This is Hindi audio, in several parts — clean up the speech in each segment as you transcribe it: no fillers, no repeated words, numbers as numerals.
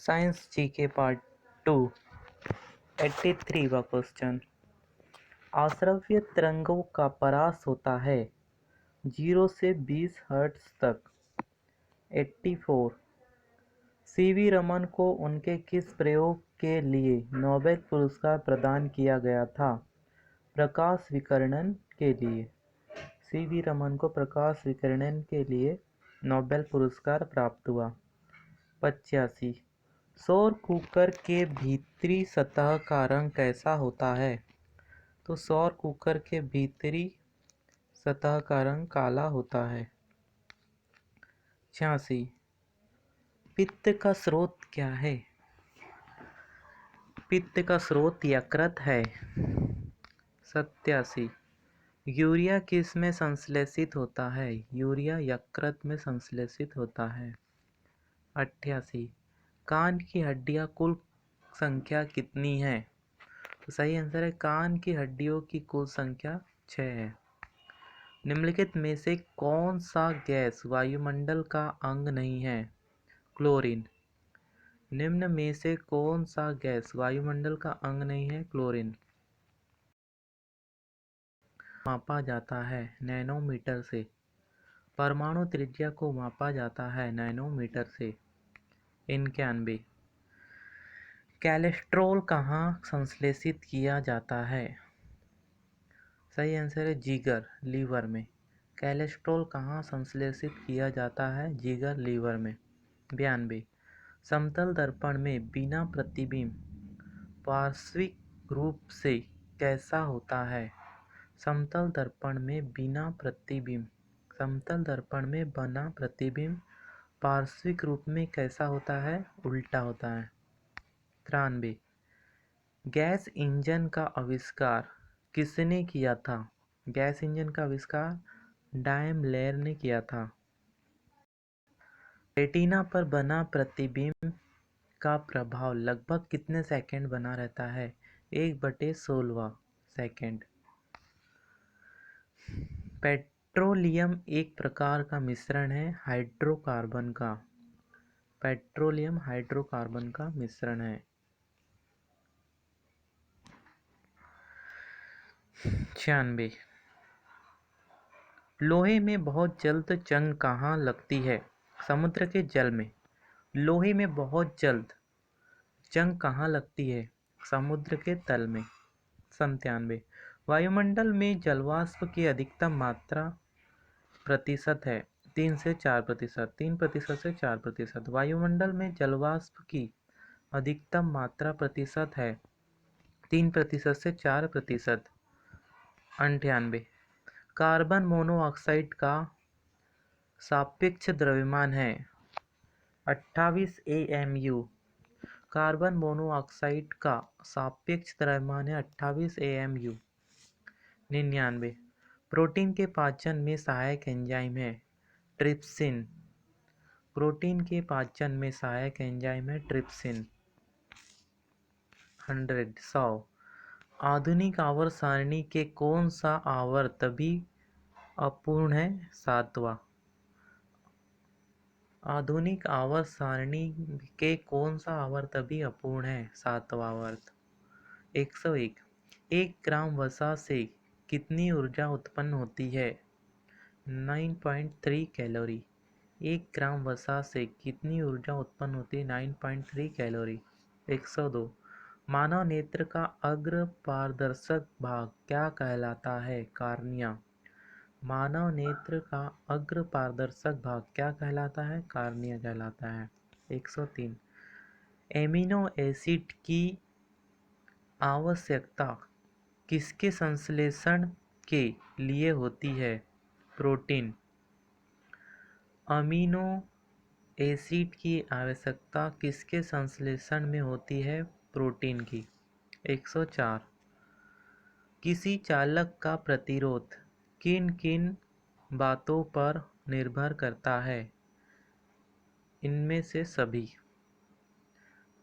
साइंस जी के पार्ट 2 83वां क्वेश्चन। आश्रव्य तरंगों का परास होता है 0 से 20 हर्ट्ज तक। 84 सीवी रमन को उनके किस प्रयोग के लिए नोबेल पुरस्कार प्रदान किया गया था? प्रकाश विकिरण के लिए। सीवी रमन को प्रकाश विकिरण के लिए नोबेल पुरस्कार प्राप्त हुआ। 85 सौर कुकर के भीतरी सतह का रंग कैसा होता है? तो सौर कुकर के भीतरी सतह का रंग काला होता है। 86 पित्त का स्रोत क्या है? पित्त का स्रोत यकृत है। 87 यूरिया किस में संश्लेषित होता है? यूरिया यकृत में संश्लेषित होता है। 88 कान की हड्डियां कुल संख्या कितनी है? तो सही आंसर है कान की हड्डियों की कुल संख्या 6 है। निम्नलिखित में से कौन सा गैस वायुमंडल का अंग नहीं है? क्लोरीन। निम्न में से कौन सा गैस वायुमंडल का अंग नहीं है? क्लोरीन। मापा जाता है नैनोमीटर से। परमाणु त्रिज्या को मापा जाता है नैनोमीटर से। 91 कोलेस्ट्रॉल कहाँ संश्लेषित किया जाता है? सही आंसर है जिगर, लीवर में। कोलेस्ट्रॉल कहाँ संश्लेषित किया जाता है? जिगर, लीवर में। 92 समतल दर्पण में बिना प्रतिबिंब पार्श्विक रूप से कैसा होता है? समतल दर्पण में बिना प्रतिबिंब पार्श्विक रूप में कैसा होता है? उल्टा होता है। 93 गैस इंजन का आविष्कार किसने किया था? गैस इंजन का आविष्कार डायमलर ने किया था। रेटिना पर बना प्रतिबिंब का प्रभाव लगभग कितने सेकंड बना रहता है? 1/16 सेकंड। पेट्रोलियम एक प्रकार का मिश्रण है हाइड्रोकार्बन का। पेट्रोलियम हाइड्रोकार्बन का मिश्रण है। 96 लोहे में बहुत जल्द जंग कहाँ लगती है? समुद्र के जल में। लोहे में बहुत जल्द जंग कहाँ लगती है? समुद्र के तल में। 97 वायुमंडल में जलवाष्प की अधिकतम मात्रा प्रतिशत है? 3 से 4%। 3% से 4%। वायुमंडल में जलवाष्प की अधिकतम मात्रा प्रतिशत है 3% से 4%। 98 कार्बन मोनोऑक्साइड का सापेक्ष द्रव्यमान है 28 AMU। कार्बन मोनोऑक्साइड का सापेक्ष द्रव्यमान है 28 AMU। 99 प्रोटीन के पाचन में सहायक एंजाइम है ट्रिप्सिन। प्रोटीन के पाचन में सहायक एंजाइम है ट्रिप्सिन। 100 आधुनिक आवर्त सारणी के कौन सा आवर्त भी अपूर्ण है? 7वां। आधुनिक आवर्त सारणी के कौन सा आवर्त अभी अपूर्ण है? 7वां आवर्त। 101 1 ग्राम वसा से कितनी ऊर्जा उत्पन्न होती है? 9.3 कैलोरी। 1 ग्राम वसा से कितनी ऊर्जा उत्पन्न होती है? 9.3 कैलोरी। 102 मानव नेत्र का अग्र पारदर्शक भाग क्या कहलाता है? कार्निया। मानव नेत्र का अग्र पारदर्शक भाग क्या कहलाता है? कार्निया कहलाता है। 103 एमिनो एसिड की आवश्यकता किसके संश्लेषण के लिए होती है? प्रोटीन। अमीनो एसिड की आवश्यकता किसके संश्लेषण में होती है? प्रोटीन की। 104 किसी चालक का प्रतिरोध किन किन बातों पर निर्भर करता है? इनमें से सभी।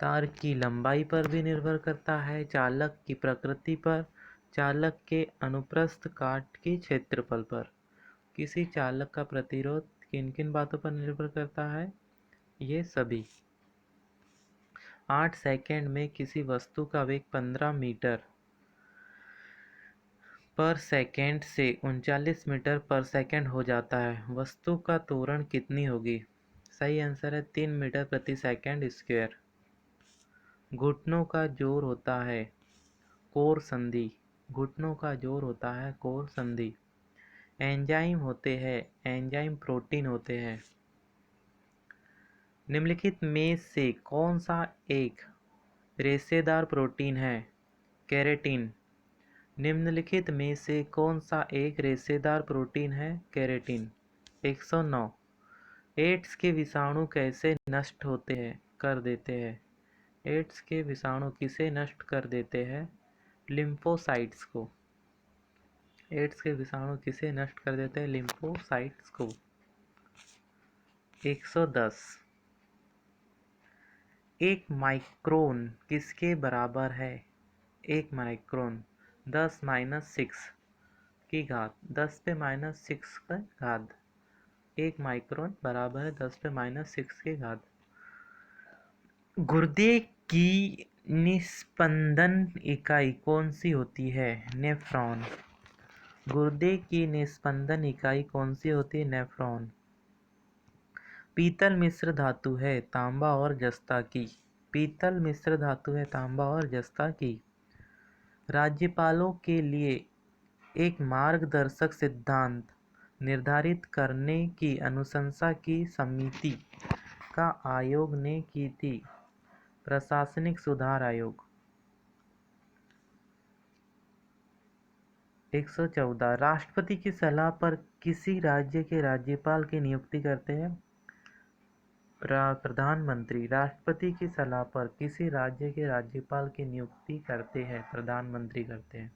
तार की लंबाई पर भी निर्भर करता है, चालक की प्रकृति पर, चालक के अनुप्रस्थ काट के क्षेत्रफल पर। किसी चालक का प्रतिरोध किन किन बातों पर निर्भर करता है? ये सभी। 8 सेकंड में किसी वस्तु का वेग 15 मीटर पर सेकंड से 39 मीटर पर सेकंड हो जाता है। वस्तु का त्वरण कितनी होगी? सही आंसर है 3 मीटर प्रति सेकंड स्क्वायर। घुटनों का जोर होता है कोर संधि। घुटनों का जोर होता है कोर संधि। एंजाइम होते हैं, एंजाइम प्रोटीन होते हैं। निम्नलिखित में से कौन सा एक रेशेदार प्रोटीन है? केराटिन। निम्नलिखित में से कौन सा एक रेशेदार प्रोटीन है? केराटिन। 109। एड्स के विषाणु कैसे नष्ट होते हैं कर देते हैं? एड्स के विषाणु किसे नष्ट कर देते हैं? लिम्फोसाइट्स को। एड्स के विषाणु किसे नष्ट कर देते हैं? लिम्फोसाइट्स को। 110। एक माइक्रोन किसके बराबर है? एक माइक्रोन 10⁻6 की घात 10 पे -6 का घात। एक माइक्रोन बराबर है 10 पे -6 की घात। गुर्दे की निस्पंदन इकाई कौन सी होती है? नेफ्रॉन। गुर्दे की निस्पंदन इकाई कौन सी होती है? नेफ्रॉन। पीतल मिश्र धातु है तांबा और जस्ता की। पीतल मिश्र धातु है तांबा और जस्ता की। राज्यपालों के लिए एक मार्गदर्शक सिद्धांत निर्धारित करने की अनुशंसा की समिति का आयोग ने की थी? प्रशासनिक सुधार आयोग। 114। राष्ट्रपति की सलाह पर किसी राज्य के राज्यपाल की नियुक्ति करते हैं? प्रधानमंत्री। राष्ट्रपति की सलाह पर किसी राज्य के राज्यपाल की नियुक्ति करते हैं? प्रधानमंत्री करते हैं।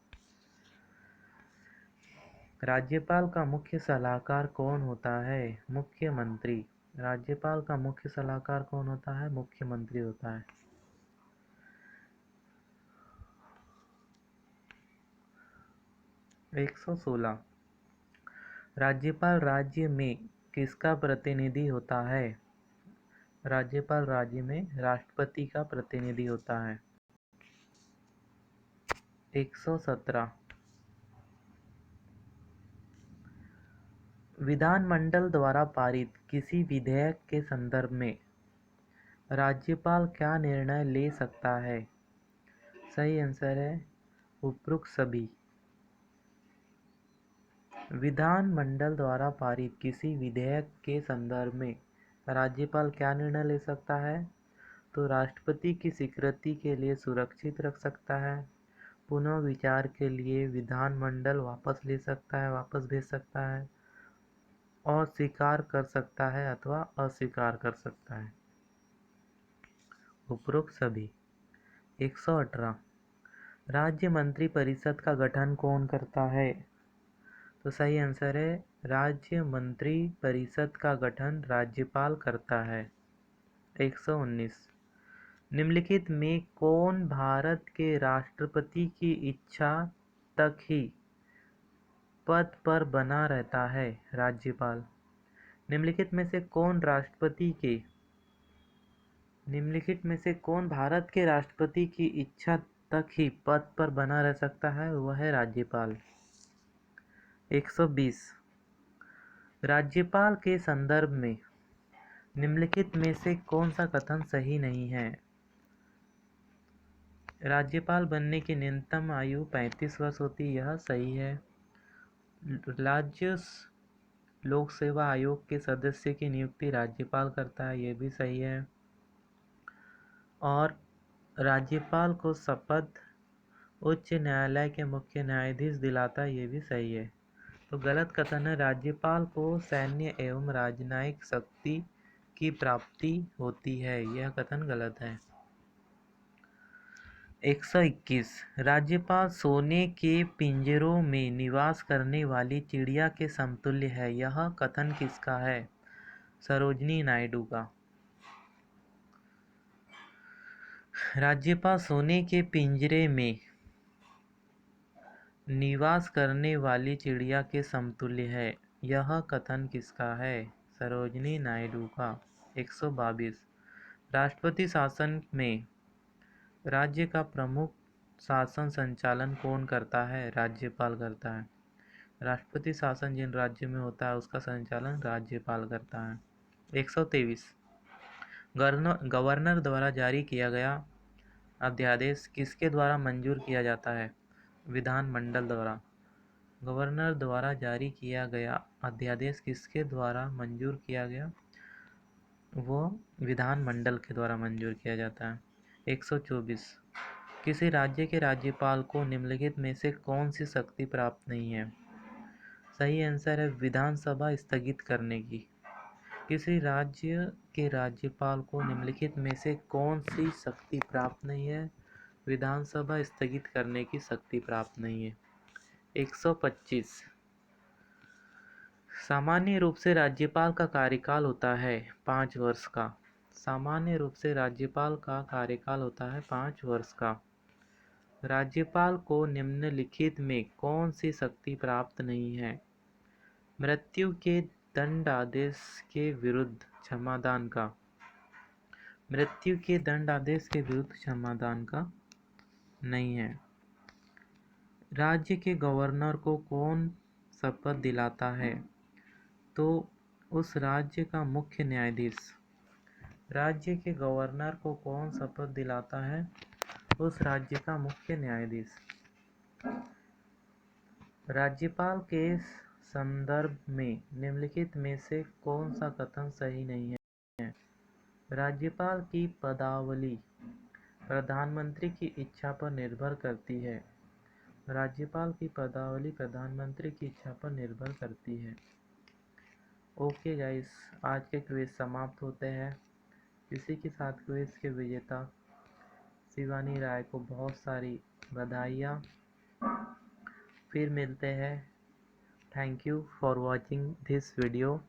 राज्यपाल का मुख्य सलाहकार कौन होता है? मुख्यमंत्री। राज्यपाल का मुख्य सलाहकार कौन होता है? मुख्यमंत्री होता है। 116। राज्यपाल राज्य में किसका प्रतिनिधि होता है? राज्यपाल राज्य में राष्ट्रपति का प्रतिनिधि होता है। 117। विधानमंडल द्वारा पारित किसी विधेयक के संदर्भ में राज्यपाल क्या निर्णय ले सकता है? सही आंसर है उपरोक्त सभी। विधानमंडल द्वारा पारित किसी विधेयक के संदर्भ में राज्यपाल क्या निर्णय ले सकता है? तो राष्ट्रपति की स्वीकृति के लिए सुरक्षित रख सकता है, पुनः विचार के लिए विधानमंडल वापस ले सकता है, वापस भेज सकता है, और स्वीकार कर सकता है अथवा अस्वीकार कर सकता है। उपरोक्त सभी। 118। राज्य मंत्री परिषद का गठन कौन करता है? तो सही आंसर है राज्य मंत्री परिषद का गठन राज्यपाल करता है। 119। निम्नलिखित में कौन भारत के राष्ट्रपति की इच्छा तक ही पद पर बना रहता है? राज्यपाल। निम्नलिखित में से कौन भारत के राष्ट्रपति की इच्छा तक ही पद पर बना रह सकता है? वह है राज्यपाल। 120। राज्यपाल के संदर्भ में निम्नलिखित में से कौन सा कथन सही नहीं है? राज्यपाल बनने की न्यूनतम आयु 35 वर्ष होती, यह सही है। राज्य लोक सेवा आयोग के सदस्य की नियुक्ति राज्यपाल करता है, यह भी सही है। और राज्यपाल को शपथ उच्च न्यायालय के मुख्य न्यायाधीश दिलाता है, ये भी सही है। तो गलत कथन है राज्यपाल को सैन्य एवं राजनयिक शक्ति की प्राप्ति होती है, यह कथन गलत है। 121। राज्यपाल सोने के पिंजरों में निवास करने वाली चिड़िया के समतुल्य है, यह कथन किसका है? सरोजिनी नायडू का। राज्यपाल सोने के पिंजरे में निवास करने वाली चिड़िया के समतुल्य है, यह कथन किसका है? सरोजिनी नायडू का। 122। राष्ट्रपति शासन में राज्य का प्रमुख शासन संचालन कौन करता है? राज्यपाल करता है। राष्ट्रपति शासन जिन राज्यों में होता है उसका संचालन राज्यपाल करता है। 123 गवर्नर द्वारा जारी किया गया अध्यादेश किसके द्वारा मंजूर किया जाता है? विधानमंडल द्वारा। गवर्नर द्वारा जारी किया गया अध्यादेश किसके द्वारा मंजूर किया गया? वो विधानमंडल के द्वारा मंजूर किया जाता है। 124 किसी राज्य के राज्यपाल को निम्नलिखित में से कौन सी शक्ति प्राप्त नहीं है? सही आंसर है विधानसभा स्थगित करने की। किसी राज्य के राज्यपाल को निम्नलिखित में से कौन सी शक्ति प्राप्त नहीं है? विधानसभा स्थगित करने की शक्ति प्राप्त नहीं है। 125 सामान्य रूप से राज्यपाल का कार्यकाल होता है 5 वर्ष का। सामान्य रूप से राज्यपाल का कार्यकाल होता है 5 वर्ष का। राज्यपाल को निम्नलिखित में कौन सी शक्ति प्राप्त नहीं है? मृत्यु के दंडादेश के विरुद्ध क्षमादान का। मृत्यु के दंडादेश के विरुद्ध क्षमादान का नहीं है। राज्य के गवर्नर को कौन शपथ दिलाता है? तो उस राज्य का मुख्य न्यायाधीश। राज्य के गवर्नर को कौन शपथ दिलाता है? उस राज्य का मुख्य न्यायाधीश। राज्यपाल के संदर्भ में निम्नलिखित में से कौन सा कथन सही नहीं है? राज्यपाल की पदावली प्रधानमंत्री की इच्छा पर निर्भर करती है। राज्यपाल की पदावली प्रधानमंत्री की इच्छा पर निर्भर करती है। ओके गाइस, आज के क्विज समाप्त होते हैं। इसी के साथ क्विज के विजेता शिवानी राय को बहुत सारी बधाइयाँ। फिर मिलते हैं। Thank you for watching this video.